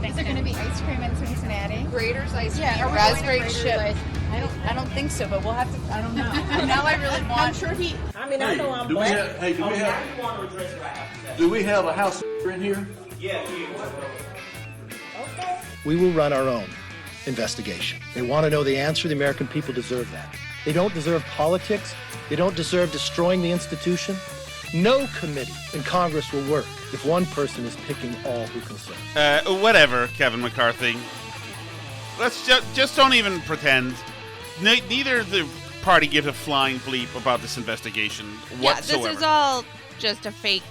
Is there going to be ice cream in Cincinnati? Grater's ice cream. Yeah, raspberry chip. I don't think so, but we'll have to. I don't know. Now I really want. I'm sure he. I mean, I know I'm Do we black. have? Hey, do we have a house in here? We will run our own investigation. They want to know the answer. The American people deserve that. They don't deserve politics. They don't deserve destroying the institution. No committee in Congress will work if one person is picking all who can serve. Whatever, Kevin McCarthy. Let's just don't even pretend. Neither the party gives a flying bleep about this investigation whatsoever. Yeah, this is all just a fake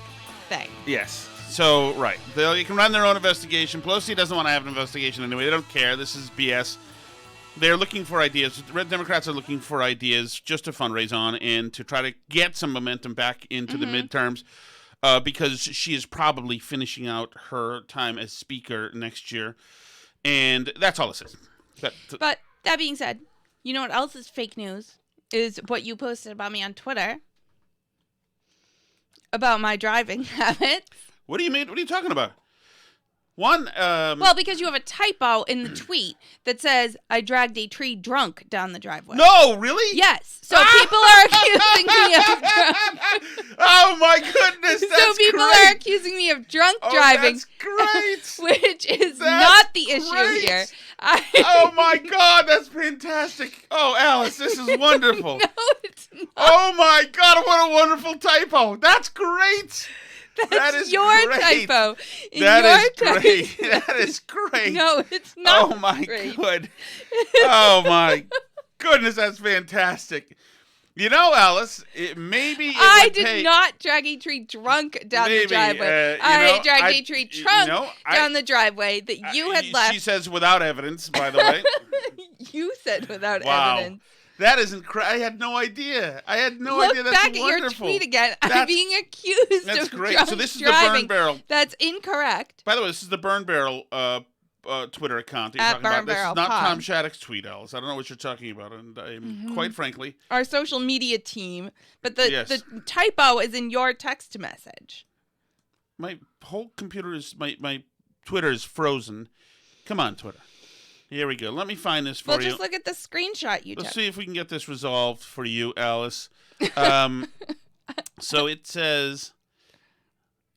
thing. Yes. So, right. They can run their own investigation. Pelosi doesn't want to have an investigation anyway. They don't care. This is BS. They're looking for ideas. Red Democrats are looking for ideas just to fundraise on and to try to get some momentum back into the midterms because she is probably finishing out her time as speaker next year. And that's all this is. But that being said, you know what else is fake news? Is what you posted about me on Twitter about my driving habits. What do you mean? What are you talking about? One, well, because you have a typo in the tweet that says, I dragged a tree drunk down the driveway. No, really? Yes. So people are accusing me of drunk. Oh, my goodness, that's So people great. are accusing me of drunk driving. That's great. Which is not the issue here. Oh, my God, that's fantastic. Oh, Alice, this is wonderful. No, it's not. Oh, my God, what a wonderful typo. That's great. That is your great. typo. That is great. That is great. No, it's not. Oh, my great. good. Oh, my goodness, that's fantastic. You know, Alice, maybe I did not drag a tree drunk down the driveway. I dragged a tree trunk down the driveway that you had left. She says without evidence, by the way. You said without wow. evidence. That is incredible. I had no idea. That's Look back wonderful. at your tweet again. I'm being accused that's of great. drunk So this is driving. the Burn Barrel. That's incorrect. By the way, this is the Burn Barrel Twitter account that you're At talking Burn about. This Barrel is not Pod. Tom Shattuck's tweet, Alice. I don't know what you're talking about, and quite frankly, our social media team. But the Yes. typo is in your text message. my whole computer is my Twitter is frozen. Come on, Twitter. Here we go. Let me find this for Well, you. just look at the screenshot you Let's took. see if we can get this resolved for you, Alice. So it says,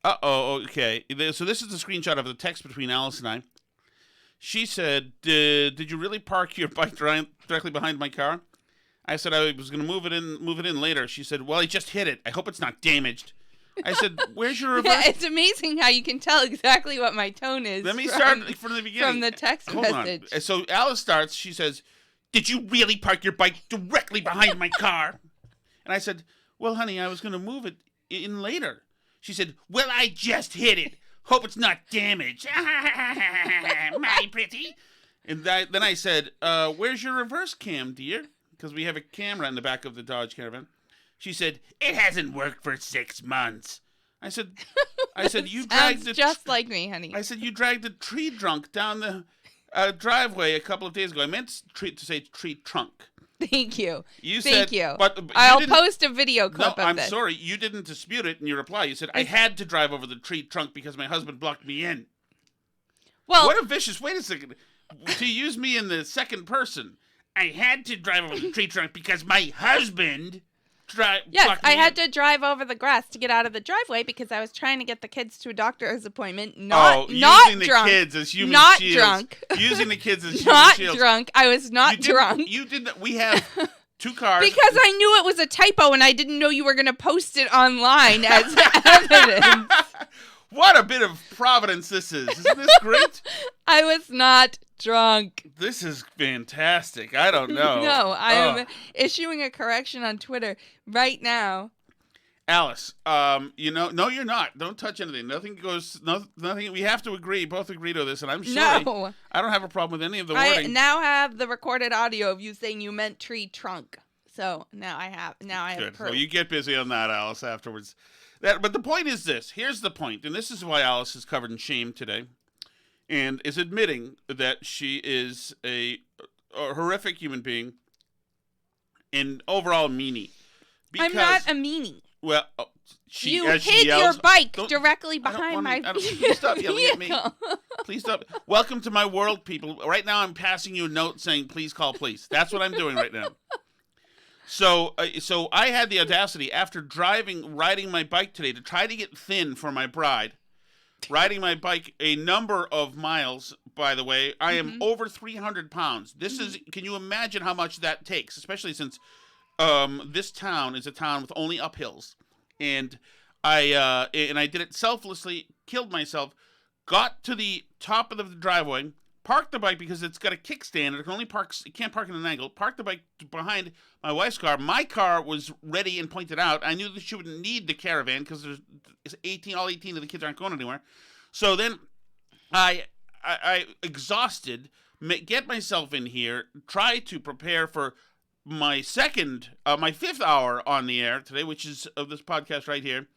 okay. So this is the screenshot of the text between Alice and I. She said, did you really park your bike directly behind my car? I said I was going to move it in later. She said, well, I just hit it. I hope it's not damaged. I said, where's your reverse? Yeah, it's amazing how you can tell exactly what my tone is. Let me start from the beginning. From the text Hold message. on. So Alice starts. She says, did you really park your bike directly behind my car? And I said, well, honey, I was going to move it in later. She said, well, I just hit it. Hope it's not damaged. My pretty. And then I said, where's your reverse cam, dear? Because we have a camera in the back of the Dodge Caravan. She said, it hasn't worked for 6 months. I said, you dragged the just like me, honey. I said, you dragged the tree trunk down the driveway a couple of days ago. I meant to say tree trunk. Thank you. Thank you. But I'll post a video clip no, of I'm this. sorry. You didn't dispute it in your reply. You said, I had to drive over the tree trunk because my husband blocked me in. Well, what a vicious, wait a second, to use me in the second person. I had to drive over the tree trunk because my husband... Yes, I had to drive over the grass to get out of the driveway because I was trying to get the kids to a doctor's appointment. Not using the drunk. kids as human not shields. Drunk. Using the kids as human not shields. Not drunk. I was not drunk. You didn't. We have 2 cars. Because I knew it was a typo and I didn't know you were going to post it online as evidence. What a bit of providence this is. Isn't this great? I was not drunk. This is fantastic. I don't know. No, I am issuing a correction on Twitter right now. Alice, no, you're not. Don't touch anything. Nothing. We have to both agree to this, and I'm sorry. No. I don't have a problem with any of the wording. I now have the recorded audio of you saying you meant tree trunk. So now I have Good. proof. So you get busy on that, Alice, afterwards. But the point is this. Here's the point, and this is why Alice is covered in shame today, and is admitting that she is a horrific human being and overall meanie. I'm not a meanie. Well, You as she hid yells, your bike "Don't- directly I don't behind wanna- my I don't- Please stop yelling at me. vehicle. Please stop. Welcome to my world, people. Right now, I'm passing you a note saying, "Please call police." That's what I'm doing right now. So I had the audacity after riding my bike today to try to get thin for my bride. Riding my bike a number of miles, by the way. I am over 300 pounds. This is. Can you imagine how much that takes? Especially since this town is a town with only uphills, and I did it selflessly. Killed myself. Got to the top of the driveway. Parked the bike because it's got a kickstand. It can't park in an angle. Parked the bike behind my wife's car. My car was ready and pointed out. I knew that she wouldn't need the caravan because there's all 18 of the kids aren't going anywhere. So then I exhausted, get myself in here, try to prepare for my fifth hour on the air today, which is of this podcast right here.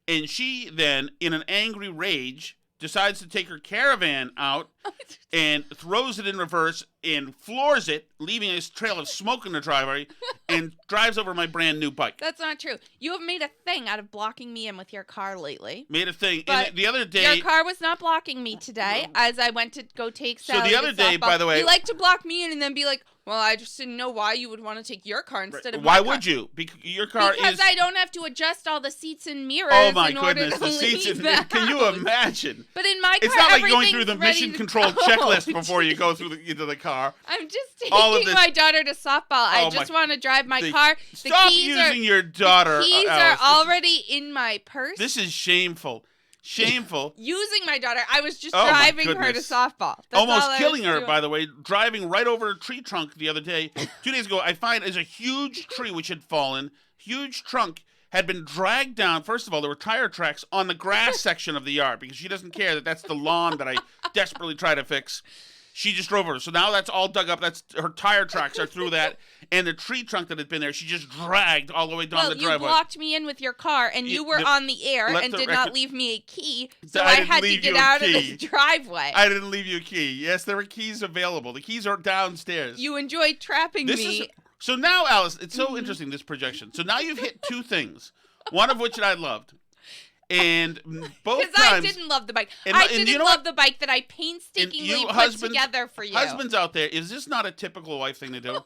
And she then, in an angry rage, decides to take her caravan out and throws it in reverse and floors it, leaving a trail of smoke in the driveway, and drives over my brand new bike. That's not true. You have made a thing out of blocking me in with your car lately. Made a thing. But and the other day, your car was not blocking me today as I went to go take Sally. So the other day, by the way, you like to block me in and then be like, well, I just didn't know why you would want to take your car instead of my car. Why would you? Your car is... Because I don't have to adjust all the seats and mirrors. Oh my in order goodness, to the seats! leave the Can you house. imagine? But in my car, it's not like going everything's through the ready mission to control go. checklist before you go into the car. I'm just All of taking this- my daughter to softball. I Oh just my- want to drive my car. The Stop keys using your daughter. The keys Alice. are already in my purse. This is shameful. Shameful. Using my daughter. I was just Oh, my driving her to goodness. softball. That's Almost all I killing was her, doing. by the way. Driving right over a tree trunk the other day. 2 days ago, I find is a huge tree which had fallen. Huge trunk had been dragged down. First of all, there were tire tracks on the grass section of the yard because she doesn't care that that's the lawn that I desperately try to fix. She just drove over. So now that's all dug up. That's her tire tracks are through that. And the tree trunk that had been there, she just dragged all the way down the driveway. You blocked me in with your car, and you were on the air and did not leave me a key, so I had to get out of the driveway. I didn't leave you a key. Yes, there were keys available. The keys are downstairs. You enjoyed trapping me. So now, Alice, it's so interesting, this projection. So now you've hit two things, one of which I loved. And both times... Because I didn't love the bike. I didn't love the bike that I painstakingly put together for you. Husbands out there, is this not a typical wife thing to do?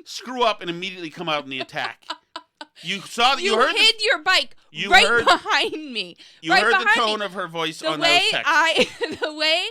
Screw up and immediately come out in the attack. You saw that you heard hid your bike behind me. You heard the tone of her voice on those texts. The way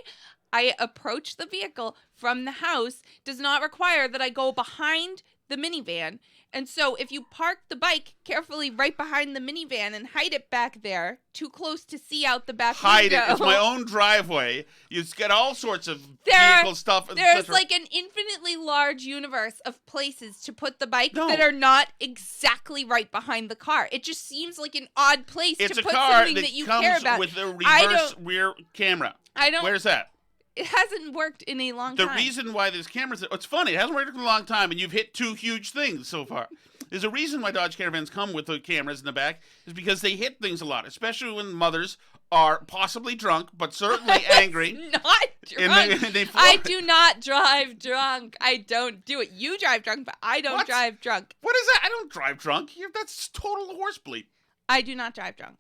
I approach the vehicle from the house does not require that I go behind the minivan. And so if you park the bike carefully right behind the minivan and hide it back there, too close to see out the back window. Hide it. It's my own driveway. You get all sorts of vehicle stuff. There's like an infinitely large universe of places to put the bike that are not exactly right behind the car. It just seems like an odd place to put something that you care about. It's a car that comes with a reverse rear camera. Where's that? It hasn't worked in a long time. The reason why there's cameras... It's funny. It hasn't worked in a long time, and you've hit two huge things so far. There's a reason why Dodge Caravans come with the cameras in the back is because they hit things a lot, especially when mothers are possibly drunk, but certainly angry. Not drunk. I do not drive drunk. I don't do it. You drive drunk, but I don't drive drunk. What is that? I don't drive drunk. That's total horse bleep. I do not drive drunk.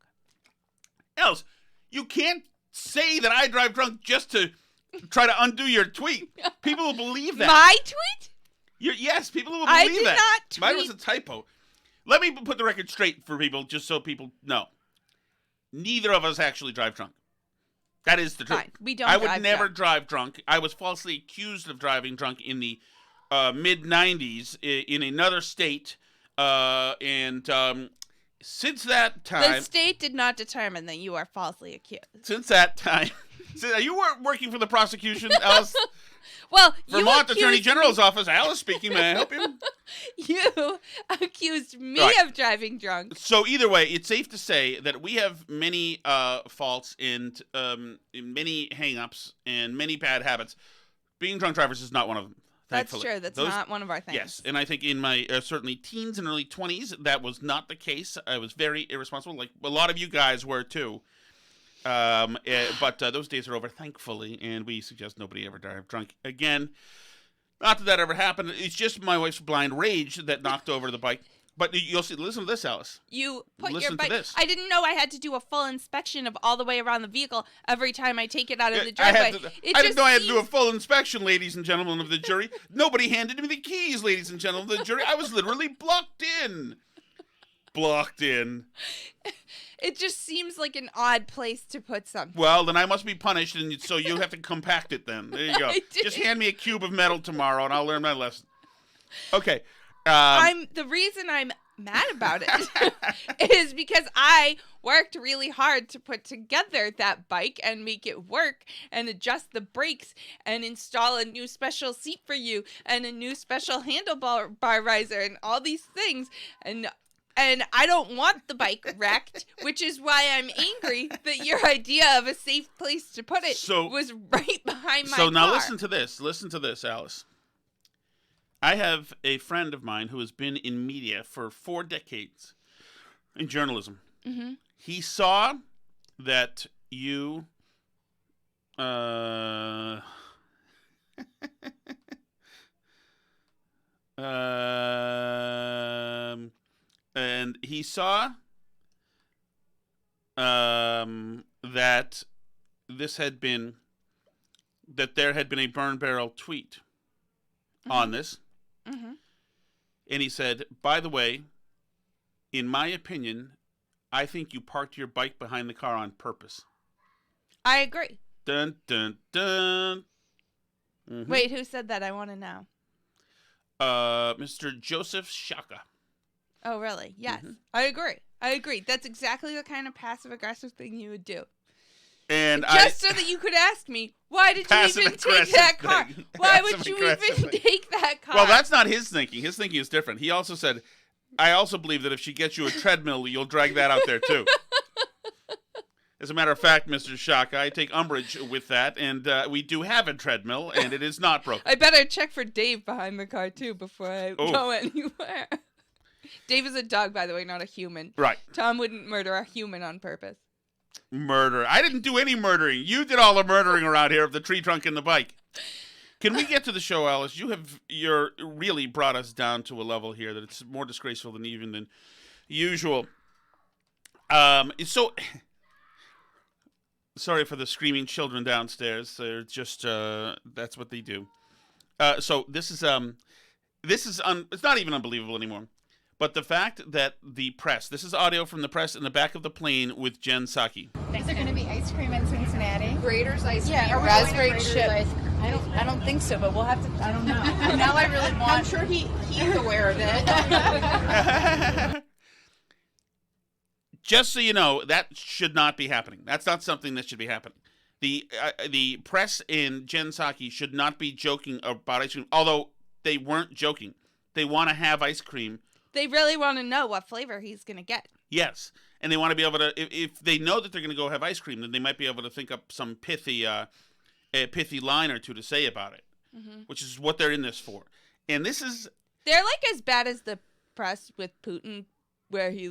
Else, you can't say that I drive drunk just to try to undo your tweet. People will believe that. My tweet? Yes, people will believe that. Not tweet. Mine was a typo. Let me put the record straight for people, just so people know. Neither of us actually drive drunk. That is the truth. Fine. We don't. I would never drive drunk. I was falsely accused of driving drunk in the mid-'90s in another state, and since that time, the state did not determine that you are falsely accused. Since that time, you weren't working for the prosecution, Alice. Well, Vermont Attorney General's office. Alice speaking. May I help you? You accused me of driving drunk. So either way, it's safe to say that we have many faults and many hang-ups and many bad habits. Being drunk drivers is not one of them. That's true. That's not one of our things. Yes, and I think in my certainly teens and early 20s, that was not the case. I was very irresponsible, like a lot of you guys were too. But those days are over, thankfully, and we suggest nobody ever drive drunk again. Not that ever happened. It's just my wife's blind rage that knocked over the bike. But you'll see. Listen to this, Alice. You put Listen your to bike. this. I didn't know I had to do a full inspection of all the way around the vehicle every time I take it out of the I driveway. didn't know I had to do a full inspection, ladies and gentlemen of the jury. Nobody handed me the keys, ladies and gentlemen of the jury. I was literally blocked in. Blocked in. It just seems like an odd place to put something. Well, then I must be punished, and so you have to compact it then. There you go. Just hand me a cube of metal tomorrow, and I'll learn my lesson. Okay. The reason I'm mad about it is because I worked really hard to put together that bike and make it work and adjust the brakes and install a new special seat for you and a new special handlebar riser and all these things, and I don't want the bike wrecked, which is why I'm angry that your idea of a safe place to put it was right behind my car. So now listen to this. Listen to this, Alice. I have a friend of mine who has been in media for 4 decades in journalism. Mm-hmm. He saw that you and he saw that there had been a burn barrel tweet on this. Mm-hmm. And he said, by the way, in my opinion, I think you parked your bike behind the car on purpose. I agree. Dun, dun, dun. Mm-hmm. Wait, who said that? I want to know. Mr. Joseph Shaka. Oh, really? Yes. Mm-hmm. I agree. That's exactly the kind of passive-aggressive thing you would do. And so that you could ask me, why did you even take that car? Why would you even take that car? Well, that's not his thinking. His thinking is different. He also said, I also believe that if she gets you a treadmill, you'll drag that out there too. As a matter of fact, Mr. Shaka, I take umbrage with that, and we do have a treadmill, and it is not broken. I better check for Dave behind the car too before I go anywhere. Dave is a dog, by the way, not a human. Right. Tom wouldn't murder a human on purpose. Murder. I didn't do any murdering. You did all the murdering around here of the tree trunk and the bike. Can we get to the show, Alice? You're really brought us down to a level here that it's more disgraceful than usual. Sorry for the screaming children downstairs. They're just that's what they do. So this is it's not even unbelievable anymore. But the fact that the press, this is audio from the press in the back of the plane with Jen Psaki. Is there going to be ice cream in Cincinnati? Grater's ice cream. Yeah, Raspberry chip. I don't think so, but we'll have to. I don't know. Now I really want. I'm sure he's aware of it. Just so you know, that should not be happening. That's not something that should be happening. The press in Jen Psaki should not be joking about ice cream, although they weren't joking. They want to have ice cream. They really want to know what flavor he's going to get. Yes, and they want to be able to, if they know that they're going to go have ice cream, then they might be able to think up some pithy line or two to say about it, which is what they're in this for. And this is... They're like as bad as the press with Putin, where he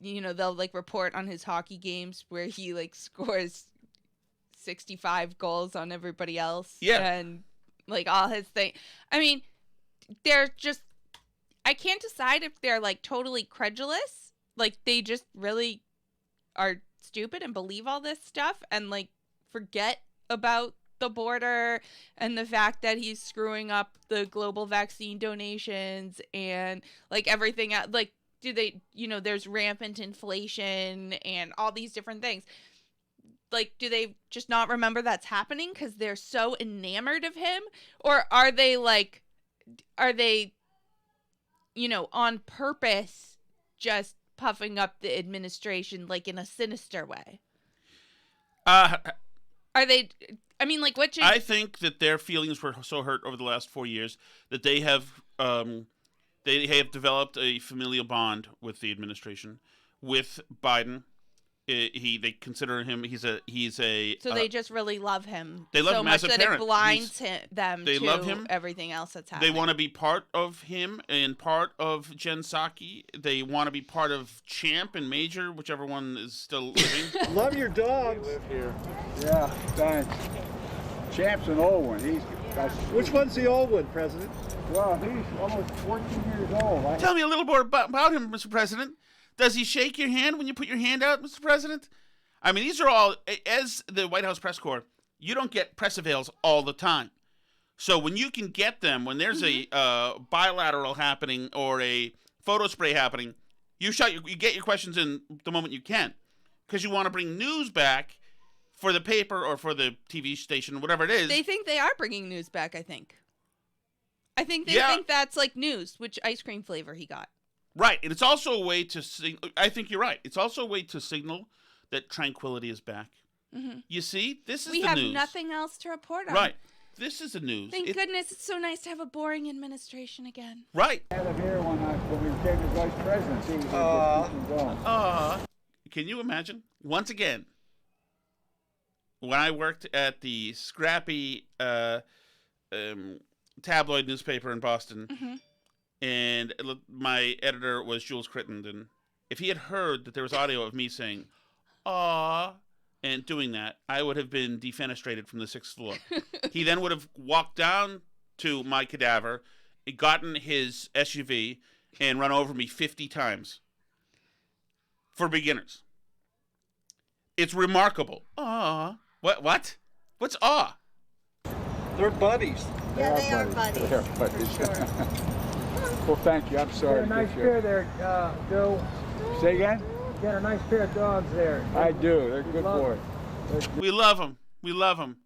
they'll report on his hockey games where he scores 65 goals on everybody else. Yeah. And all his thing. I mean, they're just... I can't decide if they're totally credulous, they just really are stupid and believe all this stuff and forget about the border and the fact that he's screwing up the global vaccine donations and everything else. Do they, there's rampant inflation and all these different things. Do they just not remember that's happening because they're so enamored of him? Or are they on purpose just puffing up the administration in a sinister way? Are they, I think that their feelings were so hurt over the last 4 years that they have developed a familial bond with the administration, with Biden. They consider him. He's a. So they just really love him. They love so him much as a that parent. It blinds them They to love him. Everything else that's They happening. want to be part of him and part of Jen Psaki. They want to be part of Champ and Major, whichever one is still living. Love your dogs. Live here. Yeah, thanks. Champ's an old one. Which one's the old one, President? Well, he's almost 14 years old. Tell me a little more about him, Mr. President. Does he shake your hand when you put your hand out, Mr. President? I mean, these are all, as the White House press corps, you don't get press avails all the time. So when you can get them, when there's a bilateral happening or a photo spray happening, you get your questions in the moment you can, because you want to bring news back for the paper or for the TV station, whatever it is. They think they are bringing news back, I think. I think they think that's like news, which ice cream flavor he got. Right, and it's also a way to I think you're right. It's also a way to signal that tranquility is back. Mm-hmm. You see, this is the news. We have nothing else to report on. Right. This is the news. Thank goodness it's so nice to have a boring administration again. Right. I had him here when we became the vice presidency. Can you imagine? Once again, when I worked at the scrappy tabloid newspaper in Boston, and my editor was Jules Crittenden, if he had heard that there was audio of me saying, "Aw," and doing that, I would have been defenestrated from the 6th floor. He then would have walked down to my cadaver, gotten his SUV, and run over me 50 times. For beginners. It's remarkable. Aw. What? What's aw? They're buddies. Yeah, they are buddies. They are buddies. For sure. Well, thank you. I'm sorry. You got a nice pair there, Joe. Say again? You got a nice pair of dogs there. I do. They're good boys. We love them. We love them.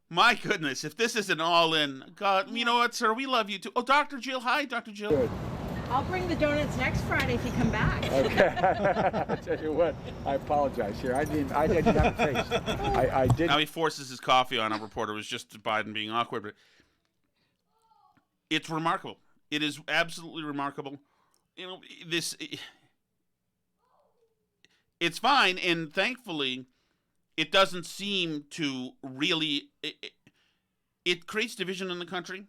My goodness, if this isn't all in, God, you know what, sir? We love you too. Oh, Dr. Jill. Hi, Dr. Jill. Good. I'll bring the donuts next Friday if you come back. Okay. I tell you what, I apologize here. I didn't have a taste. I did. Now he forces his coffee on a reporter. It was just Biden being awkward. But it's remarkable. It is absolutely remarkable. You know, it's fine, and thankfully, it doesn't seem to really. It creates division in the country,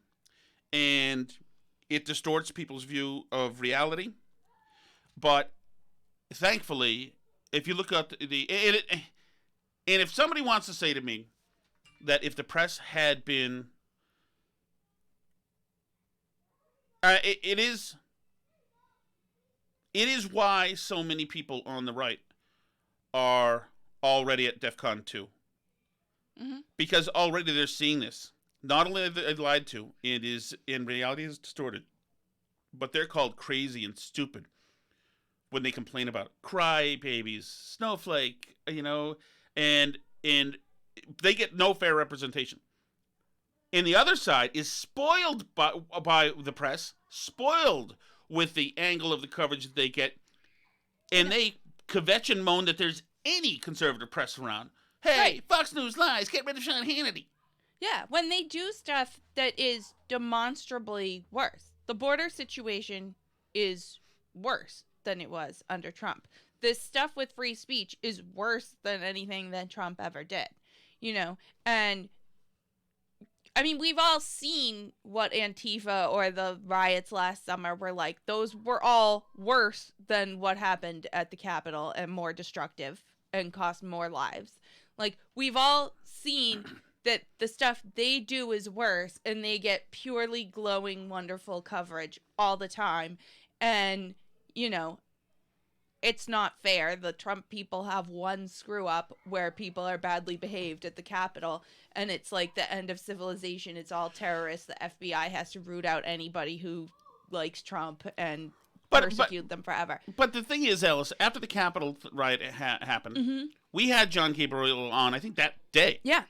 and it distorts people's view of reality. But thankfully, if you look at and if somebody wants to say to me that if the press had been, it is why so many people on the right are already at DEFCON 2. Mm-hmm. Because already they're seeing this. Not only are they lied to, it is in reality is distorted, but they're called crazy and stupid when they complain about cry babies, snowflake, you know, and they get no fair representation. And the other side is spoiled by the press, spoiled with the angle of the coverage that they get, and they kvetch and moan that there's any conservative press around. Hey, right. Fox News lies, get rid of Sean Hannity. Yeah, when they do stuff that is demonstrably worse. The border situation is worse than it was under Trump. This stuff with free speech is worse than anything that Trump ever did, you know? And, I mean, we've all seen what Antifa or the riots last summer were like. Those were all worse than what happened at the Capitol and more destructive and cost more lives. Like, we've all seen that the stuff they do is worse, and they get purely glowing, wonderful coverage all the time. And, you know, it's not fair. The Trump people have one screw up where people are badly behaved at the Capitol, and it's like the end of civilization. It's all terrorists. The FBI has to root out anybody who likes Trump and persecute them forever. But the thing is, Alice, after the Capitol riot happened, we had John Gabriel on, I think, that day. Yeah.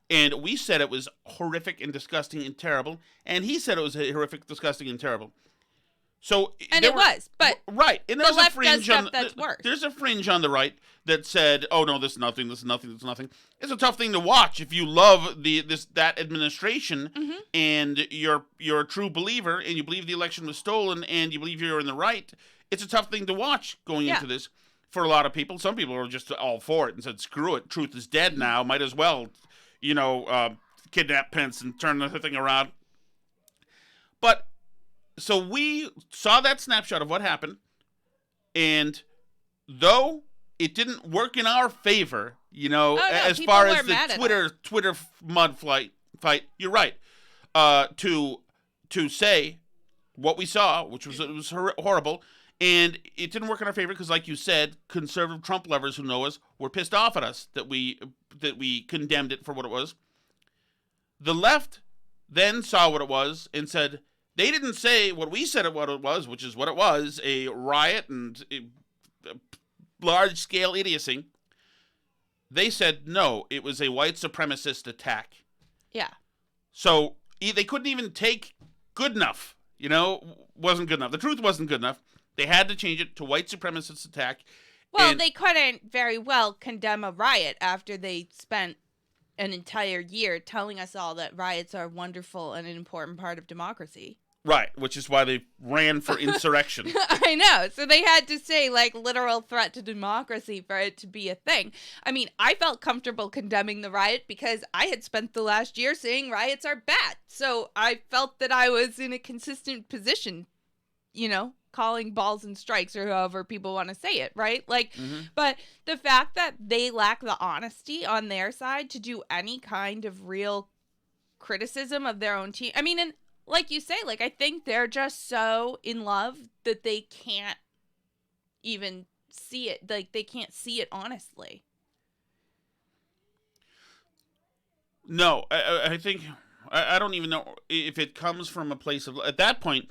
And we said it was horrific and disgusting and terrible. And he said it was horrific, disgusting, and terrible. So it was, but right. And there's the left does stuff that's worse. There's a fringe on the right that said, "Oh no, this is nothing. This is nothing. This is nothing." It's a tough thing to watch if you love that administration and you're a true believer and you believe the election was stolen and you believe you're in the right. It's a tough thing to watch going into this for a lot of people. Some people are just all for it and said, "Screw it. Truth is dead now. Might as well, kidnap Pence and turn the thing around." But so we saw that snapshot of what happened, and though it didn't work in our favor, as far as the Twitter mud fight, you're right. to say what we saw, which was horrible, and it didn't work in our favor because, like you said, conservative Trump lovers who know us were pissed off at us that we condemned it for what it was. The left then saw what it was and said they didn't say what we said what it was, which is what it was, a riot and a large-scale idiocy. They said, no, it was a white supremacist attack. Yeah. So they couldn't even take good enough, wasn't good enough. The truth wasn't good enough. They had to change it to white supremacist attack. Well, they couldn't very well condemn a riot after they spent an entire year telling us all that riots are wonderful and an important part of democracy. Right, which is why they ran for insurrection. I know. So they had to say, literal threat to democracy for it to be a thing. I mean, I felt comfortable condemning the riot because I had spent the last year saying riots are bad. So I felt that I was in a consistent position, calling balls and strikes or however people want to say it, right? But the fact that they lack the honesty on their side to do any kind of real criticism of their own team. I mean, and like you say, I think they're just so in love that they can't even see it. They can't see it honestly. No, I think, I don't even know if it comes from a place of, at that point,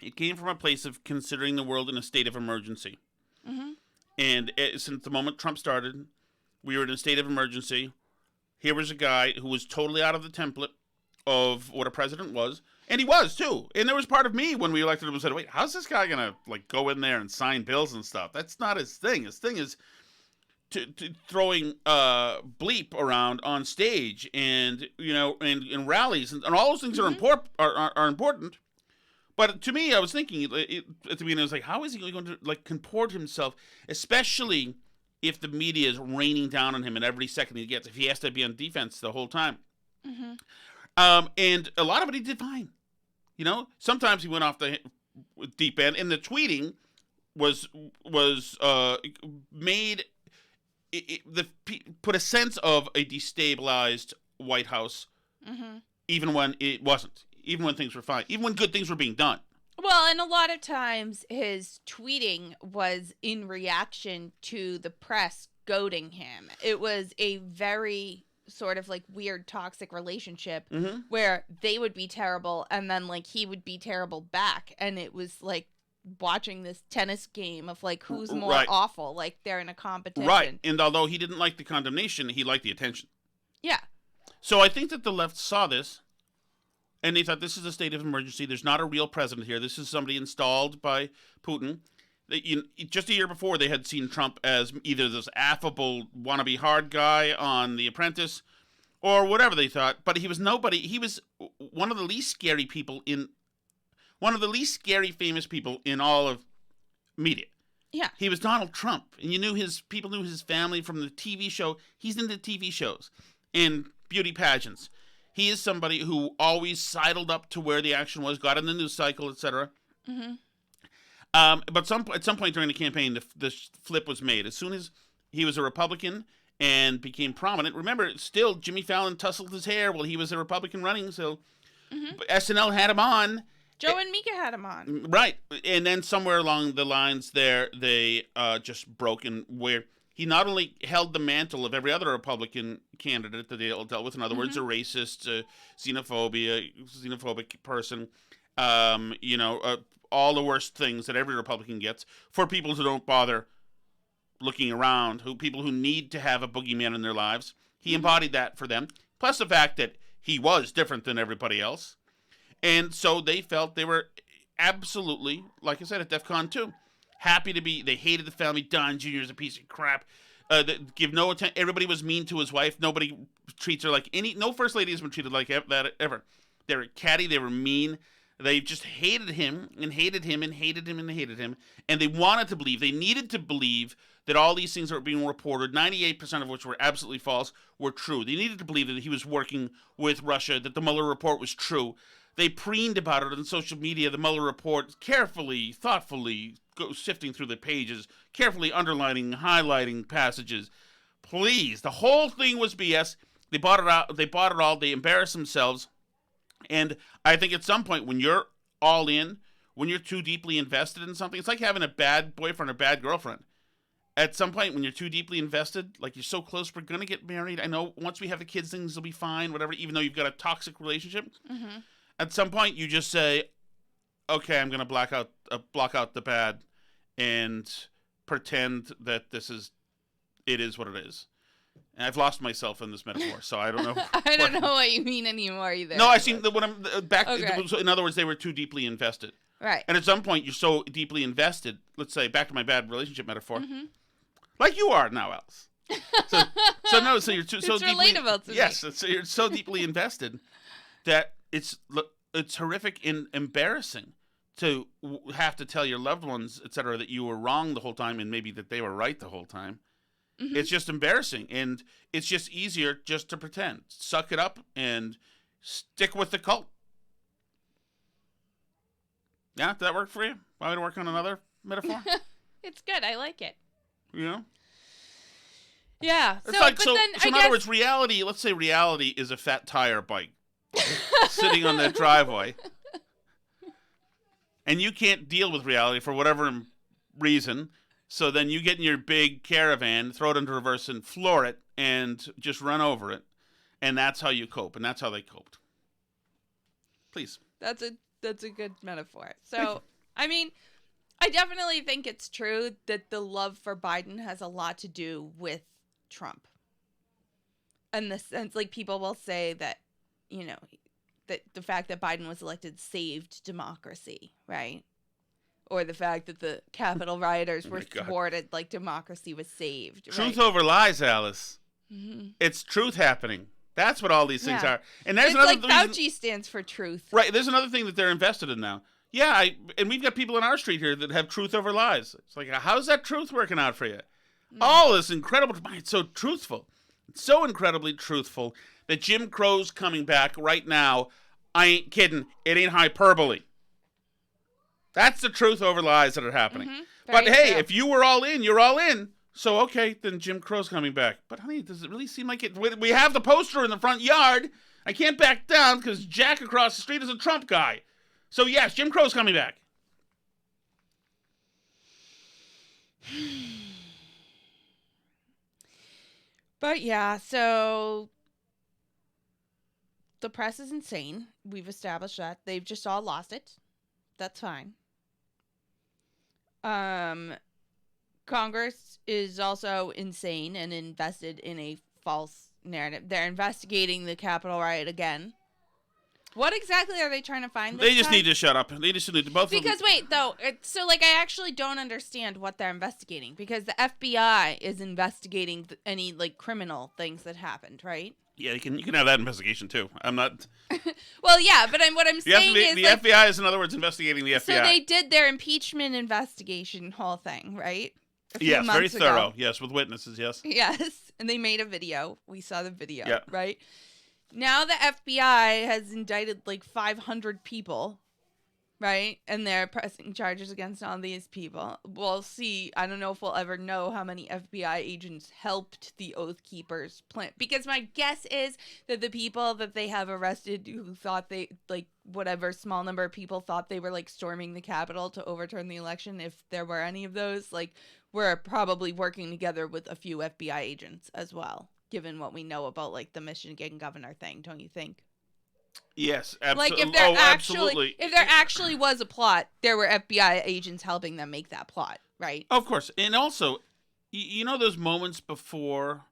it came from a place of considering the world in a state of emergency. Mm-hmm. And since the moment Trump started, we were in a state of emergency. Here was a guy who was totally out of the template of what a president was. And he was, too. And there was part of me when we elected him who said, wait, how's this guy going to, go in there and sign bills and stuff? That's not his thing. His thing is to throwing bleep around on stage and, and rallies. And all those things mm-hmm. are important. But to me, I was thinking, at the beginning, I was like, how is he going to, comport himself, especially if the media is raining down on him in every second he gets, if he has to be on defense the whole time. Mm-hmm. And a lot of it he did fine. Sometimes he went off the deep end, and the tweeting was made, put a sense of a destabilized White House, mm-hmm. even when it wasn't. Even when things were fine. Even when good things were being done. Well, and a lot of times his tweeting was in reaction to the press goading him. It was a very sort of weird toxic relationship mm-hmm. where they would be terrible and then he would be terrible back. And it was watching this tennis game of who's more right. awful. They're in a competition. Right. And although he didn't like the condemnation, he liked the attention. Yeah. So I think that the left saw this. And they thought, this is a state of emergency. There's not a real president here. This is somebody installed by Putin. Just a year before, they had seen Trump as either this affable, wannabe hard guy on The Apprentice or whatever they thought. But he was nobody. He was one of the least scary famous people in all of media. Yeah. He was Donald Trump. And people knew his family from the TV show. He's into TV shows and beauty pageants. He is somebody who always sidled up to where the action was, got in the news cycle, etc. Mm-hmm. But at some point during the campaign, the flip was made. As soon as he was a Republican and became prominent, remember, still Jimmy Fallon tousled his hair while he was a Republican running, so mm-hmm. SNL had him on. Joe and Mika had him on. Right. And then somewhere along the lines there, they just broke in where he not only held the mantle of every other Republican candidate that they dealt with, in other mm-hmm. words, a racist, xenophobic person, all the worst things that every Republican gets, for people who don't bother looking around, people who need to have a boogeyman in their lives. He mm-hmm. embodied that for them, plus the fact that he was different than everybody else. And so they felt they were absolutely, like I said, at DEFCON 2. Happy to be, they hated the family. Don Jr. is a piece of crap. Give no attention. Everybody was mean to his wife. Nobody treats her no first lady has been treated like that ever. They were catty. They were mean. They just hated him and hated him and hated him and hated him. And they wanted to believe, they needed to believe that all these things that were being reported, 98% of which were absolutely false, were true. They needed to believe that he was working with Russia, that the Mueller report was true. They preened about it on social media, the Mueller report, carefully, thoughtfully, sifting through the pages, carefully underlining, highlighting passages. Please, the whole thing was BS. They bought it out. They bought it all. They embarrassed themselves. And I think at some point when you're all in, when you're too deeply invested in something, it's like having a bad boyfriend or bad girlfriend. At some point when you're too deeply invested, like you're so close, we're going to get married. I know once we have the kids, things will be fine, whatever, even though you've got a toxic relationship. Mm-hmm. At some point you just say, okay, I'm going to block out the bad and pretend that it is what it is. And I've lost myself in this metaphor, so I don't know. I don't know what you mean anymore either. No, I seen when I'm back. Okay. So in other words, they were too deeply invested. Right. And at some point, you're so deeply invested. Let's say back to my bad relationship metaphor, Mm-hmm. like you are now, Alice. So you're too, so It's deeply. relatable to me. Yes, so you're so deeply invested that it's horrific and embarrassing to have to tell your loved ones, etc., that you were wrong the whole time and maybe that they were right the whole time. Mm-hmm. It's just embarrassing, and it's just easier just to pretend. Suck it up and stick with the cult. Yeah, did that work for you? Want me to work on another metaphor? It's good. I like it. You know? Yeah. It's like, but so then in other words, reality, let's say reality is a fat tire bike sitting on that driveway. And you can't deal with reality for whatever reason. So then you get in your big caravan, throw it into reverse and floor it and just run over it. And that's how you cope. And that's how they coped. Please. That's a good metaphor. So, I mean, I definitely think it's true that the love for Biden has a lot to do with Trump. In the sense, like, people will say that, you know, that the fact that Biden was elected saved democracy, right? Or the fact that the Capitol rioters were thwarted, like democracy was saved. Truth right? over lies, Alice. Mm-hmm. It's truth happening. That's what all these things are. And there's it's another like reason, Fauci stands for truth. Right. There's another thing that they're invested in now. Yeah, and we've got people in our street here that have truth over lies. It's like, how's that truth working out for you? All this incredible. It's so truthful. It's so incredibly truthful that Jim Crow's coming back right now. I ain't kidding. It ain't hyperbole. That's the truth over lies that are happening. Mm-hmm. But hey, if you were all in, you're all in. So, okay, then Jim Crow's coming back. But, honey, does it really seem like it? We have the poster in the front yard. I can't back down because Jack across the street is a Trump guy. So, yes, Jim Crow's coming back. But, yeah, so the press is insane. We've established that. They've just all lost it. That's fine. Congress is also insane and invested in a false narrative. They're investigating the Capitol riot again. What exactly are they trying to find this They just time? need to shut up. They just need to both Because, of them. wait, though, so, like, I actually don't understand what they're investigating. Because the FBI is investigating any, like, criminal things that happened, right? Yeah, you can have that investigation, too. I'm not... Well, yeah, but what I'm saying is, the like, FBI is, in other words, investigating the FBI. so they did their impeachment investigation whole thing, right? Yes, very months ago. thorough. Yes, with witnesses, yes. Yes, and they made a video. We saw the video, Yeah. right? Now the FBI has indicted like 500 people, right? And they're pressing charges against all these people. We'll see. I don't know if we'll ever know how many FBI agents helped the Oath Keepers plan. Because my guess is that the people that they have arrested who thought they, like, whatever small number of people thought they were, like, storming the Capitol to overturn the election, if there were any of those, like, we're probably working together with a few FBI agents as well, given what we know about, like, the Michigan governor thing, don't you think? Yes, Like, absolutely. if there actually was a plot, there were FBI agents helping them make that plot, right? Of course. And also, you know those moments before,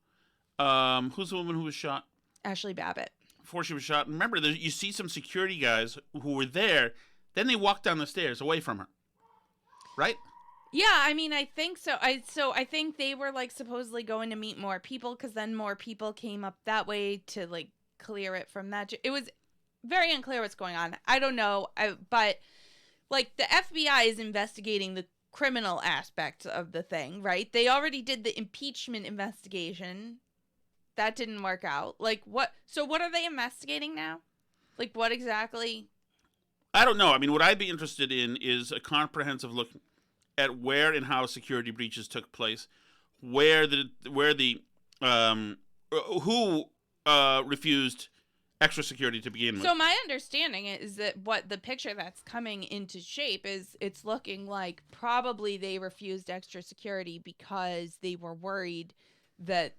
who's the woman who was shot? Ashley Babbitt. Before she was shot. Remember, you see some security guys who were there, then they walked down the stairs away from her. Right? Yeah, I mean, I think so. I think they were, like, supposedly going to meet more people, because then more people came up that way to, like, clear it from that. It was very unclear what's going on. I don't know, but, like, the FBI is investigating the criminal aspects of the thing, right? They already did the impeachment investigation. That didn't work out. Like, what? So what are they investigating now? Like, what exactly? I don't know. I mean, what I'd be interested in is a comprehensive look at where and how security breaches took place, who refused extra security to begin with. So my understanding is that what the picture that's coming into shape is it's looking like probably they refused extra security because they were worried that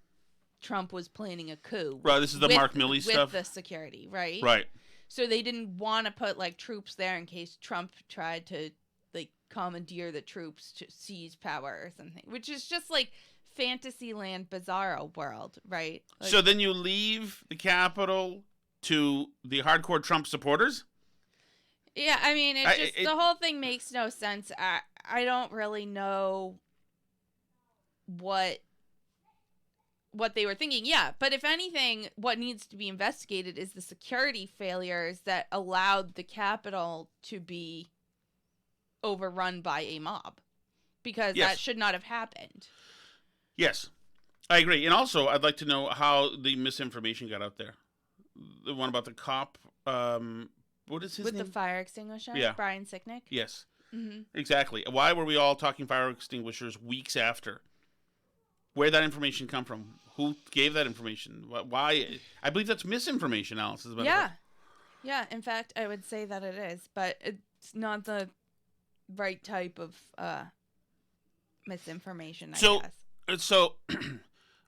Trump was planning a coup. Right, this is the Mark Milley stuff. With the security, right? Right. So they didn't want to put like troops there in case Trump tried to like commandeer the troops to seize power or something, which is just like Fantasyland bizarro world, right? Like, so then you leave the Capitol to the hardcore Trump supporters? yeah, I mean, the whole thing makes no sense. I don't really know what they were thinking. Yeah, but if anything, what needs to be investigated is the security failures that allowed the Capitol to be overrun by a mob, because that should not have happened. Yes, I agree. And also, I'd like to know how the misinformation got out there. The one about the cop, what is his name? With the fire extinguisher? Yeah. Brian Sicknick? Yes. Mm-hmm. Exactly. Why were we all talking fire extinguishers weeks after? Where'd that information come from? Who gave that information? Why? I believe that's misinformation, Alice. Yeah. Yeah, in fact, I would say that it is, but it's not the right type of misinformation, I guess. So,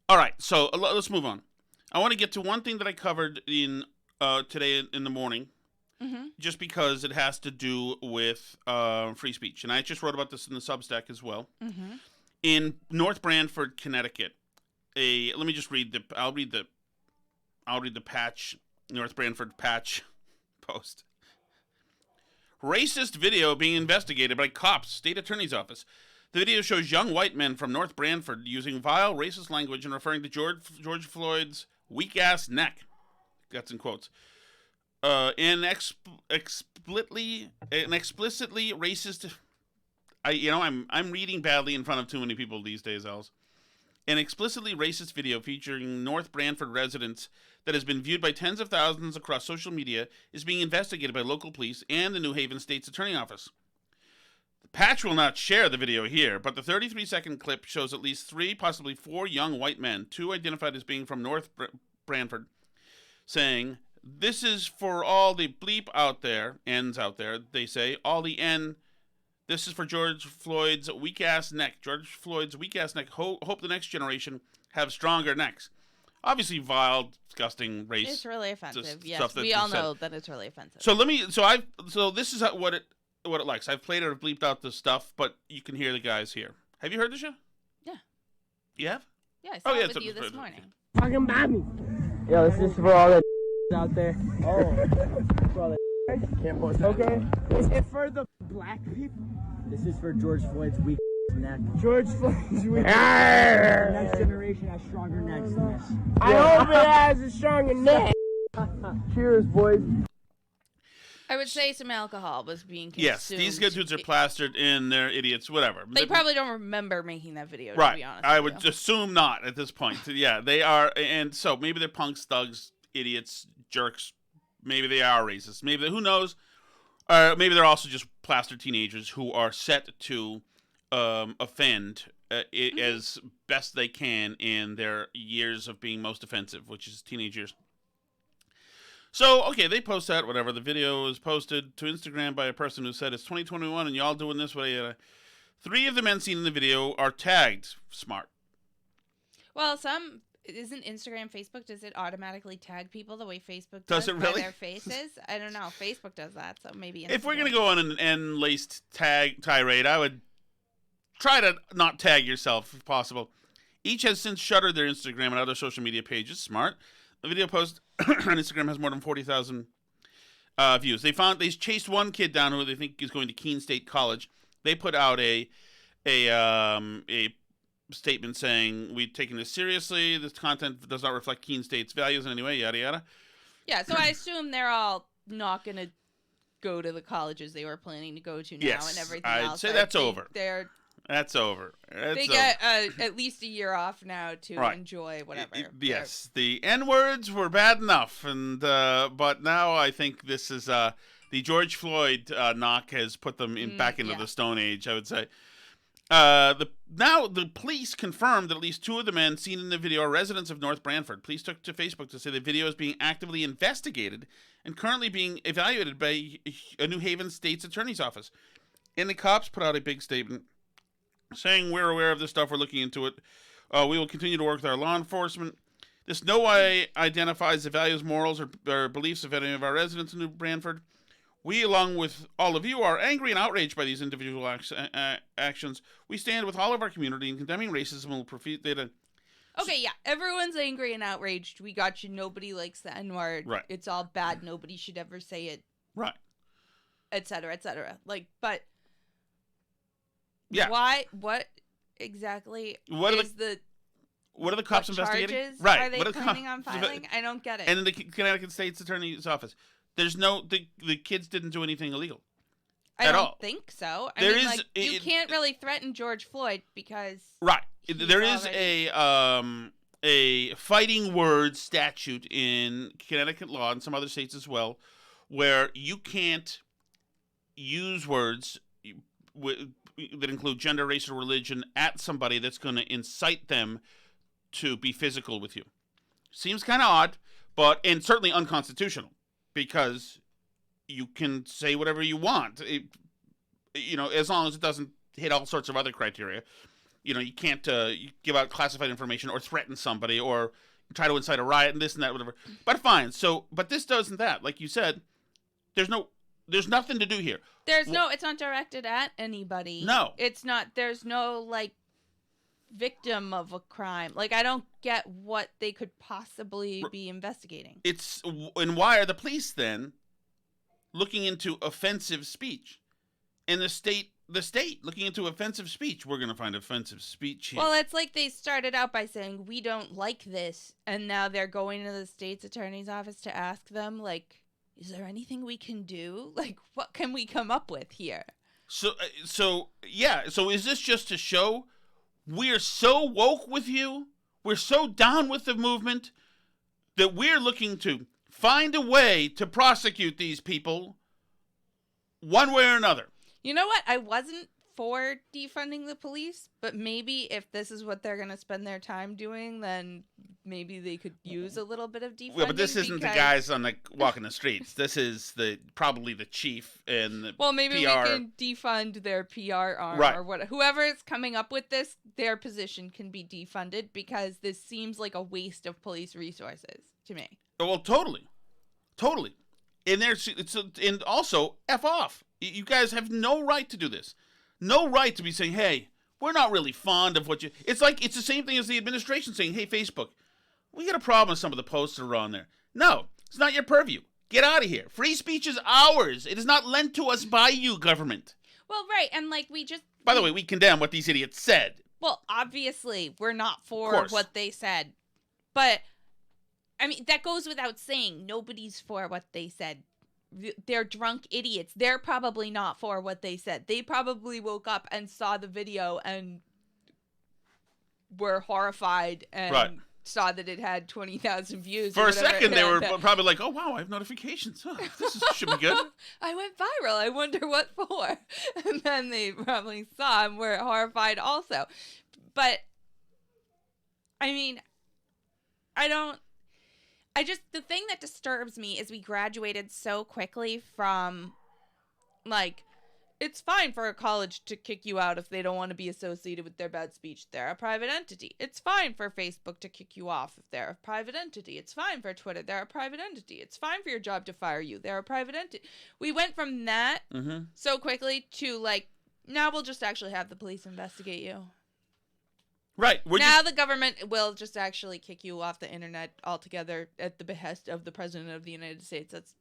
all right. So let's move on. I want to get to one thing that I covered in today in the morning, just because it has to do with free speech, and I just wrote about this in the Substack as well. Mm-hmm. In North Branford, Connecticut, let me just read the. I'll read the patch. North Branford patch post. Racist video being investigated by cops, state attorney's office. The video shows young white men from North Branford using vile racist language and referring to George Floyd's weak-ass neck. That's in quotes. An explicitly racist. I'm reading badly in front of too many people these days, Alice. An explicitly racist video featuring North Branford residents that has been viewed by tens of thousands across social media is being investigated by local police and the New Haven State's Attorney Office. The patch will not share the video here, but the 33-second clip shows at least 3, possibly 4 young white men, 2 identified as being from North Branford, saying, "This is for all the bleep out there, ends out there," they say, all the N. This is for George Floyd's weak-ass neck. George Floyd's weak-ass neck. Hope the next generation have stronger necks. Obviously, vile, disgusting race. It's really offensive. Yes, stuff we all know that it's really offensive. So this is what it likes. I've played it. I've bleeped out the stuff, but you can hear the guys here. Have you heard the show? Yeah. You have? Yeah, I saw it with you this morning. Fucking about me. Yo, this is for all the out there. Oh. For all the can't post that. Okay. Is it for the black people? This is for George Floyd's weak neck. George Floyd's weak neck. The next generation has stronger necks than this. I hope it has a stronger neck. Cheers, boys. I would say some alcohol was being consumed. Yes, these good dudes are plastered in. They're idiots, whatever. They probably don't remember making that video, right. to be honest. I would assume not at this point. Yeah, they are. And so maybe they're punks, thugs, idiots, jerks. Maybe they are racist. Maybe who knows? Maybe they're also just plastered teenagers who are set to offend as best they can in their years of being most offensive, which is teenage years. So, okay, they post that, whatever. The video is posted to Instagram by a person who said, it's 2021 and y'all doing this way. 3 of the men seen in the video are tagged. Smart. Well, isn't Instagram, Facebook, does it automatically tag people the way Facebook does it really? By their faces? I don't know. Facebook does that, so maybe Instagram. If we're going to go on an end-laced tirade, I would try to not tag yourself if possible. Each has since shuttered their Instagram and other social media pages. Smart. The video post on Instagram has more than 40,000 views. They chased one kid down who they think is going to Keene State College. They put out a statement saying, we've taken this seriously. This content does not reflect Keene State's values in any way, yada, yada. Yeah, so I assume they're all not going to go to the colleges they were planning to go to now and everything else. I'd say that's over. That's over. They get at least a year off now to enjoy whatever. Yes, the N-words were bad enough, and but now I think this is the George Floyd knock has put them back into the Stone Age, I would say. Now the police confirmed that at least 2 of the men seen in the video are residents of North Brantford. Police took to Facebook to say the video is being actively investigated and currently being evaluated by a New Haven State's Attorney's Office. And the cops put out a big statement saying, "We're aware of this stuff. We're looking into it. We will continue to work with our law enforcement. This no way identifies the values, morals, or beliefs of any of our residents in New Brantford. We, along with all of you, are angry and outraged by these individual actions. We stand with all of our community in condemning racism and will proceed data." Okay, yeah, everyone's angry and outraged. We got you. Nobody likes the N-word. Right. It's all bad. Nobody should ever say it. Right. Et cetera, et cetera. Like, but yeah, why? What exactly what are the cops investigating? Charges right. Are they what are planning on filing? I don't get it. And in the Connecticut State's Attorney's Office, there's no the kids didn't do anything illegal. I don't think so. I mean, is you can't really threaten George Floyd because right. There is a fighting words statute in Connecticut law and some other states as well, where you can't use words that include gender, race, or religion at somebody that's going to incite them to be physical with you. Seems kind of odd, and certainly unconstitutional, because you can say whatever you want, as long as it doesn't hit all sorts of other criteria. You can't give out classified information or threaten somebody or try to incite a riot and this and that, whatever. But fine. But this doesn't that. Like you said, there's nothing to do here. It's not directed at anybody. No. It's not, there's no, victim of a crime. I don't get what they could possibly be investigating. And why are the police then looking into offensive speech? And the state looking into offensive speech. We're going to find offensive speech here. Well, it's like they started out by saying, we don't like this. And now they're going to the state's attorney's office to ask them, is there anything we can do? What can we come up with here? So is this just to show we're so woke with you? We're so down with the movement that we're looking to find a way to prosecute these people one way or another. You know what? I wasn't for defunding the police, but maybe if this is what they're going to spend their time doing, then maybe they could use a little bit of defunding. Yeah, but this isn't the guys on walking the streets. This is probably the chief and the Well, maybe PR. we can defund their PR arm right. or what. Whoever is coming up with this, their position can be defunded because this seems like a waste of police resources to me. Well, totally. And also F off. You guys have no right to do this. No right to be saying, "Hey, we're not really fond of what you." It's the same thing as the administration saying, "Hey, Facebook, we got a problem with some of the posts that are on there." No, it's not your purview. Get out of here. Free speech is ours. It is not lent to us by you, government. Well, right, and By the way, we condemn what these idiots said. Well, obviously, we're not for what they said, but I mean that goes without saying. Nobody's for what they said. They're drunk idiots. They're probably not for what they said. They probably woke up and saw the video and were horrified and saw that it had 20,000 views. For a second, they were probably like, "Oh, wow, I have notifications. Oh, should be good." I went viral. I wonder what for. And then they probably saw and were horrified also. But, I mean, the thing that disturbs me is we graduated so quickly from, it's fine for a college to kick you out if they don't want to be associated with their bad speech. They're a private entity. It's fine for Facebook to kick you off if they're a private entity. It's fine for Twitter. They're a private entity. It's fine for your job to fire you. They're a private entity. We went from that so quickly to, now we'll just actually have the police investigate you. Right. Now the government will just actually kick you off the internet altogether at the behest of the President of the United States. That's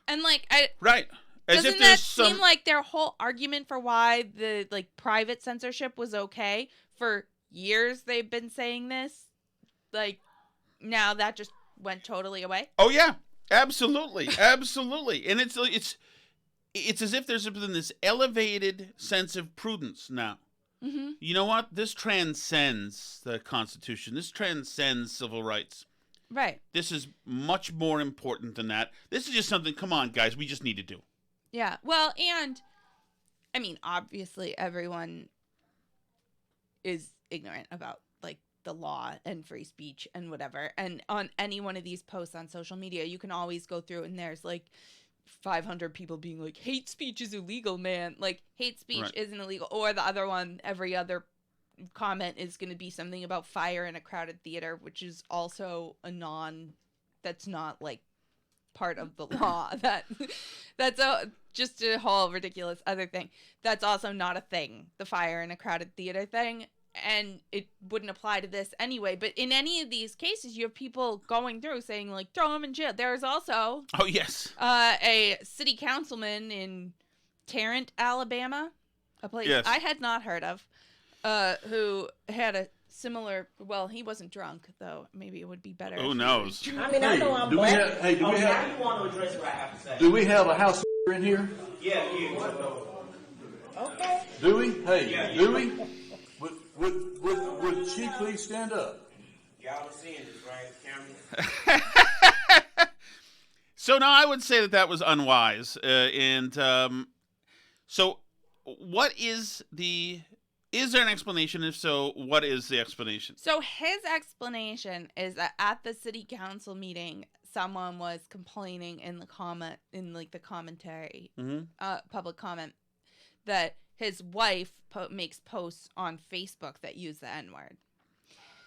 and right. As doesn't that seem like their whole argument for why the private censorship was okay? For years they've been saying this. Now that just went totally away. Oh yeah, absolutely, absolutely. And it's as if there's been this elevated sense of prudence now. Mm-hmm. You know what? This transcends the Constitution. This transcends civil rights. Right. This is much more important than that. This is just something, come on, guys, we just need to do. Yeah. Well, and I mean, obviously everyone is ignorant about like the law and free speech and whatever. And on any one of these posts on social media, you can always go through and there's like 500 people being like, hate speech is illegal, man. Like, hate speech Right. isn't illegal. Or the other one, every other comment is going to be something about fire in a crowded theater, which is also that's not like part of the law. That's just a whole ridiculous other thing. That's also not a thing, the fire in a crowded theater thing. And it wouldn't apply to this anyway. But in any of these cases, you have people going through saying, like, throw them in jail. There's also Oh, yes. a city councilman in Tarrant, Alabama, a place Yes. I had not heard of, who had a similar, well, he wasn't drunk, though. Maybe it would be better. Who if he knows? was drunk. I mean, I know I'm Do we black. have? Hey, do we I have? want to address what I have to say. Do we have a house in here? Yeah, you. Okay. Do we? Hey, do we? Would she please stand up? Y'all are seeing this, right? Camera. So now I would say that was unwise. So what is there an explanation? If so, what is the explanation? So his explanation is that at the city council meeting, someone was complaining in the commentary, public comment, that his wife makes posts on Facebook that use the N-word.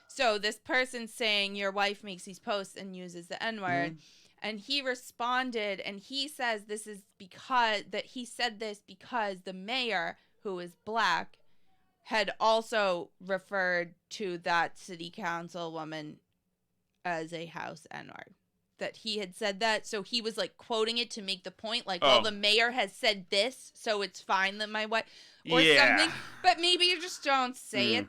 So this person's saying your wife makes these posts and uses the N-word, and he responded, and he says he said this because the mayor, who is black, had also referred to that city council woman as a house N-word. That he had said that, so he was like quoting it to make the point, like, well, the mayor has said this, so it's fine that my wife, or something. But maybe you just don't say it.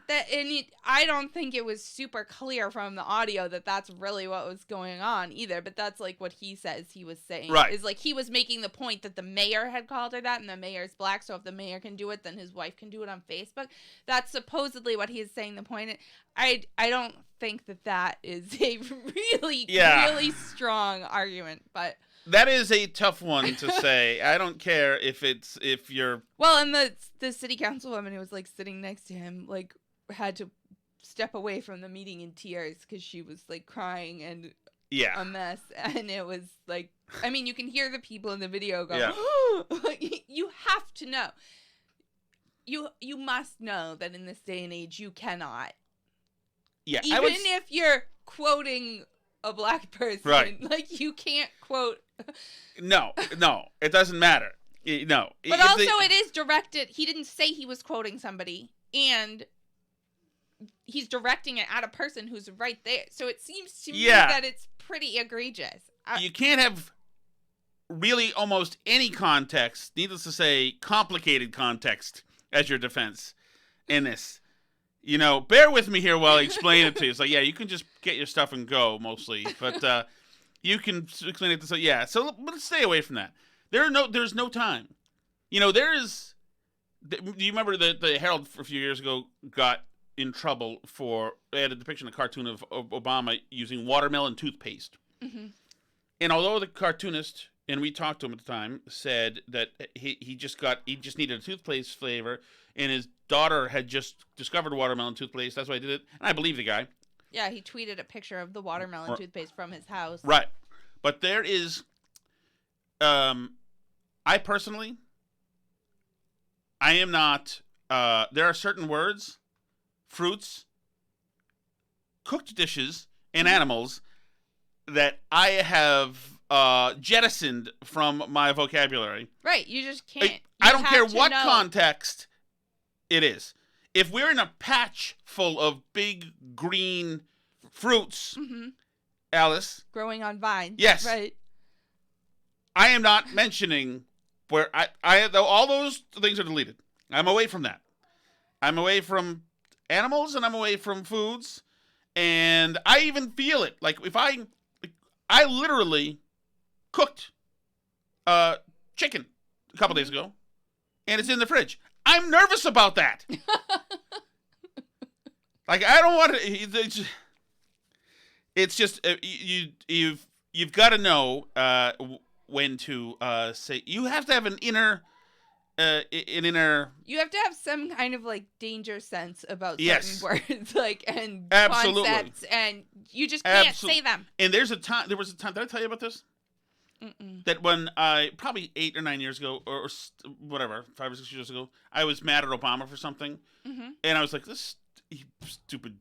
I don't think it was super clear from the audio that that's really what was going on either. But that's like what he says he was saying. Right. Is like he was making the point that the mayor had called her that, and the mayor's black, so if the mayor can do it, then his wife can do it on Facebook. That's supposedly what he is saying. The point. I don't think that is a really strong argument, but that is a tough one to say. I don't care if you're well, and the city councilwoman who was like sitting next to him like had to step away from the meeting in tears because she was like crying and a mess, and it was like, I mean, you can hear the people in the video go, you have to know, you must know that in this day and age you cannot. Yeah, even if you're quoting a black person, right. Like you can't quote. No, it doesn't matter. No, but also it is directed. He didn't say he was quoting somebody, and he's directing it at a person who's right there. So it seems to me that it's pretty egregious. You can't have really almost any context, needless to say, complicated context as your defense in this. You know, bear with me here while I explain it to you. It's like, you can just get your stuff and go, mostly. But you can explain it to so so let's stay away from that. There's no time. You know, do you remember the Herald a few years ago got in trouble they had a depiction, a cartoon of Obama using watermelon toothpaste. Mm-hmm. And although the cartoonist, and we talked to him at the time, said that he just needed a toothpaste flavor, and his daughter had just discovered watermelon toothpaste. That's why he did it. And I believe the guy. Yeah, he tweeted a picture of the watermelon toothpaste from his house. Right. But there is, I am not, there are certain words, fruits, cooked dishes, and animals that I have jettisoned from my vocabulary. Right. You just can't. I don't care what context it is. If we're in a patch full of big green fruits, Alice. Growing on vines. Yes. Right. I am not mentioning where all those things are deleted. I'm away from that. I'm away from animals and I'm away from foods. And I even feel it. Like if I literally cooked chicken a couple days ago and it's in the fridge. I'm nervous about that. Like I don't want to. It's just you've got to know when to say. You have to have an inner an inner. You have to have some kind of like danger sense about certain Yes. words, like and Absolutely. concepts, and you just can't say them. And there was a time. Did I tell you about this? Mm-mm. That when I probably 8 or 9 years ago, or whatever, 5 or 6 years ago, I was mad at Obama for something, and I was like, "This stupid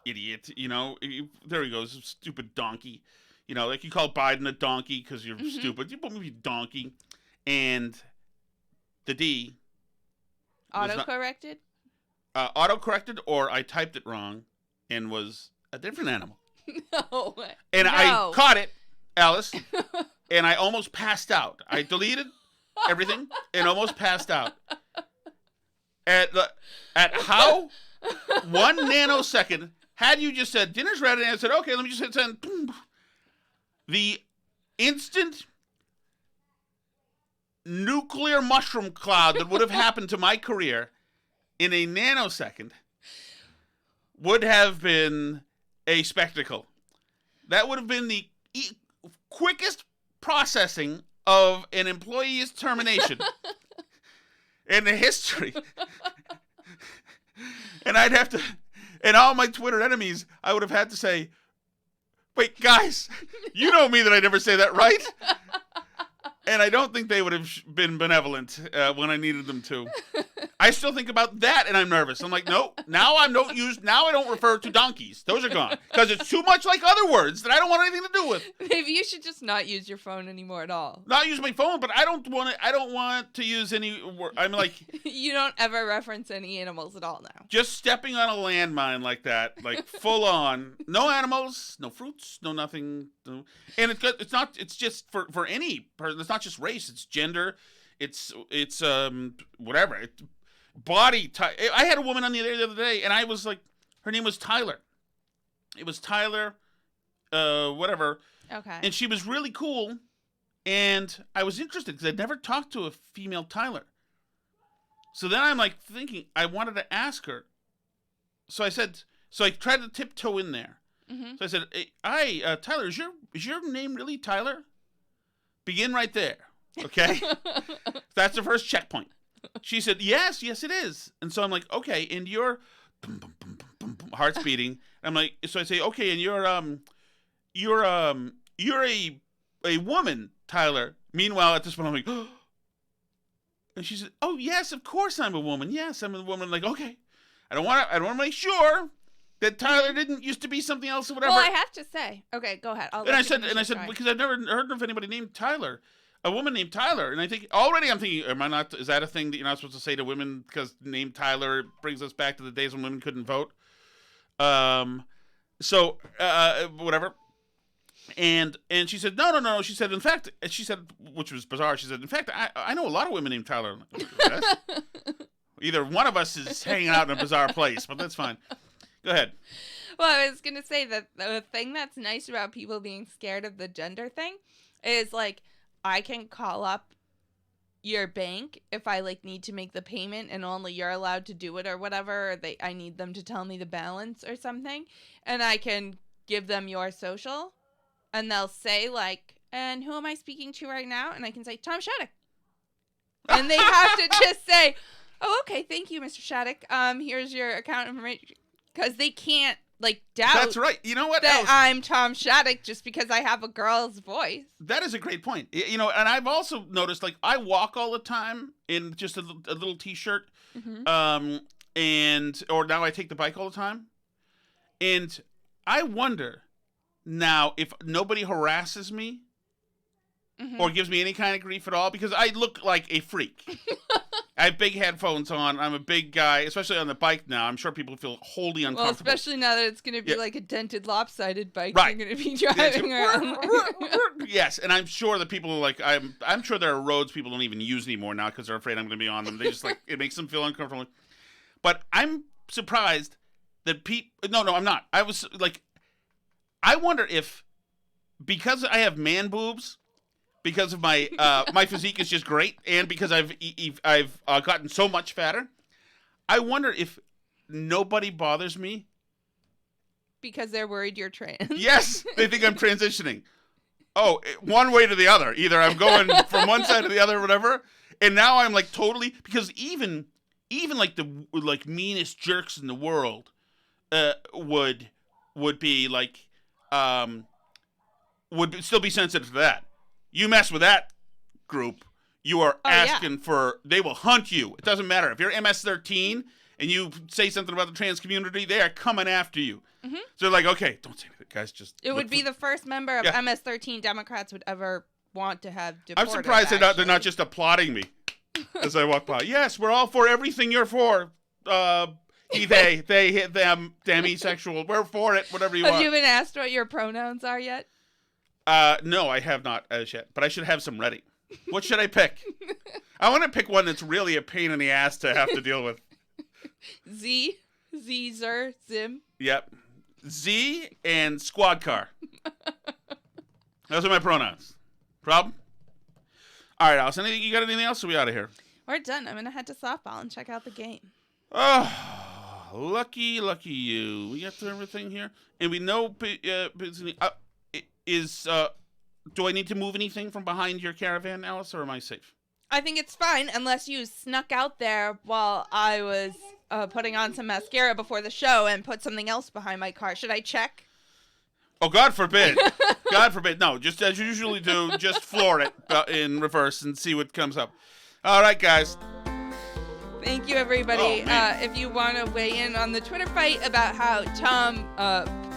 idiot," you know. There he goes, stupid donkey. You know, like you call Biden a donkey because you're stupid. You put me donkey, and the D Auto-corrected? auto-corrected, or I typed it wrong and was a different animal. No. And I caught it, Alice, and I almost passed out. I deleted everything and almost passed out. At how 1 nanosecond, had you just said, dinner's ready, and I said, okay, let me just hit send. The instant nuclear mushroom cloud that would have happened to my career in a nanosecond would have been a spectacle. That would have been the quickest processing of an employee's termination in the history. And I'd have to, and all my Twitter enemies, I would have had to say, wait, guys, you know me that I never say that, right? And I don't think they would have been benevolent when I needed them to. I still think about that, and I'm nervous. I'm like, no, now I don't refer to donkeys. Those are gone because it's too much like other words that I don't want anything to do with. Maybe you should just not use your phone anymore at all. Not use my phone, but I don't want to use any word. I'm like, you don't ever reference any animals at all now. Just stepping on a landmine like that, like full on. No animals, no fruits, no nothing. No. And it's not. It's just for any person. It's not just race. It's gender. It's whatever. Body type. I had a woman on the other day, and I was like, her name was Tyler. It was Tyler, whatever. Okay. And she was really cool, and I was interested because I'd never talked to a female Tyler. So then I'm like thinking, I wanted to ask her. So I tried to tiptoe in there. So I said, hey, hi, Tyler, is your name really Tyler? Begin right there, okay? That's the first checkpoint. She said, yes, it is. And so I'm like, okay, and you're heart's beating. I'm like, so I say, okay, and you're a woman, Tyler. Meanwhile, at this point, I'm like, oh. And she said, oh yes, of course I'm a woman. Yes, I'm a woman. I'm like, okay, I don't want to make sure that Tyler didn't used to be something else or whatever. Well, I have to say, okay, go ahead. I said because I've never heard of anybody named Tyler. A woman named Tyler, and I think already I'm thinking, is that a thing that you're not supposed to say to women because named Tyler brings us back to the days when women couldn't vote? So whatever. And she said, no. She said, in fact, which was bizarre. She said, in fact, I know a lot of women named Tyler. Yes. Either one of us is hanging out in a bizarre place, but that's fine. Go ahead. Well, I was going to say that the thing that's nice about people being scared of the gender thing is like, I can call up your bank if I like need to make the payment and only you're allowed to do it or whatever, or I need them to tell me the balance or something, and I can give them your social and they'll say like, and who am I speaking to right now? And I can say, Tom Shattuck. And they have to just say, oh, okay, thank you, Mr. Shattuck. Here's your account information, because they can't like doubt. That's right. You know what? That I'm Tom Shattuck just because I have a girl's voice. That is a great point. You know, and I've also noticed, like, I walk all the time in just a little t-shirt, or now I take the bike all the time, and I wonder now if nobody harasses me or gives me any kind of grief at all because I look like a freak. I have big headphones on. I'm a big guy, especially on the bike now. I'm sure people feel wholly uncomfortable. Well, especially now that it's going to be like a dented, lopsided bike you're going to be driving around. Yes, and I'm sure that people are like, I'm sure there are roads people don't even use anymore now because they're afraid I'm going to be on them. They just like, it makes them feel uncomfortable. But I'm surprised that people, no, I'm not. I was like, I wonder if, because I have man boobs, because of my my physique is just great, and because I've gotten so much fatter, I wonder if nobody bothers me because they're worried you're trans. Yes, they think I'm transitioning. oh, one way to the other. Either I'm going from one side to the other or whatever. And now I'm like totally, because even like the meanest jerks in the world would be like would still be sensitive to that. You mess with that group, you are asking for, they will hunt you. It doesn't matter. If you're MS-13 and you say something about the trans community, they are coming after you. Mm-hmm. So they're like, okay, don't say anything, guys. Just it would be the first member of MS-13 Democrats would ever want to have deported. I'm surprised they're not just applauding me as I walk by. Yes, we're all for everything you're for. They, hit them, demisexual. We're for it, whatever you want. Have you been asked what your pronouns are yet? No, I have not as yet, but I should have some ready. What should I pick? I want to pick one that's really a pain in the ass to have to deal with. Zer, Zim. Yep. Z and squad car. Those are my pronouns. Problem? All right, Alice, you got anything else? Or are we out of here? We're done. I'm going to head to softball and check out the game. Oh, lucky you. We got through everything here. And we know, do I need to move anything from behind your caravan, Alice, or am I safe? I think it's fine, unless you snuck out there while I was putting on some mascara before the show and put something else behind my car. Should I check? Oh, God forbid. God forbid. No, just as you usually do, just floor it in reverse and see what comes up. All right, guys. Thank you, everybody. If you want to weigh in on the Twitter fight about how Tom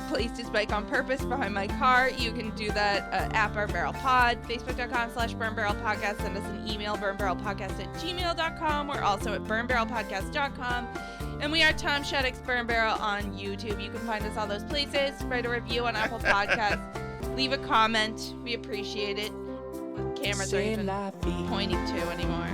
placed his bike on purpose behind my car, you can do that at Burn Barrel Pod, facebook.com/Burn Barrel Podcast. Send us an email, burnbarrelpodcast@gmail.com. We're also at burnbarrelpodcast.com. And we are Tom Shattuck's Burn Barrel on YouTube. You can find us all those places. Write a review on Apple Podcasts. Leave a comment. We appreciate it. Cameras aren't even pointing to anymore.